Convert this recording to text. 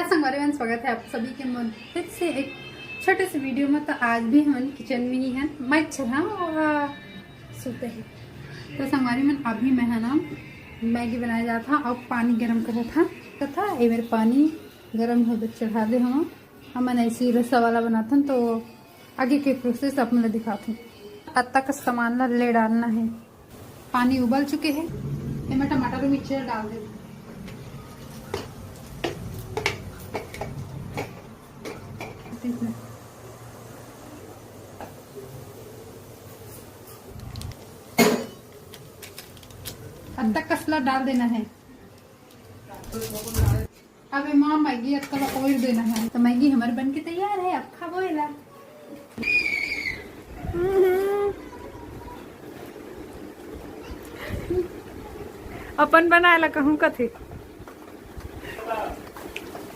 संगवारी में स्वागत है आप सभी के मन फिर से एक छोटे से वीडियो में। तो आज भी हम किचन में ही हैं, मच्छर हैं और सोते हैं। तो संगवारी में अभी मैं है ना मैगी बनाया जा था और पानी गर्म कर रहा था ये मेरे पानी गर्म हो चढ़ा दे हम ऐसी रसा वाला बनाता तो आगे के प्रोसेस आप मैं दिखाता हूँ। अब तक सामान ले डालना है। पानी उबल चुके हैं, मैं टमाटर और मिर्ची डाल देती हूँ। अब तक कसला डाल देना है। अब माँ मैगी अक्कल ऑयल देना है। तो मैगी हमारे बन के तैयार है, अब खाबो एला। अपन बनाए ला कहूँ कथी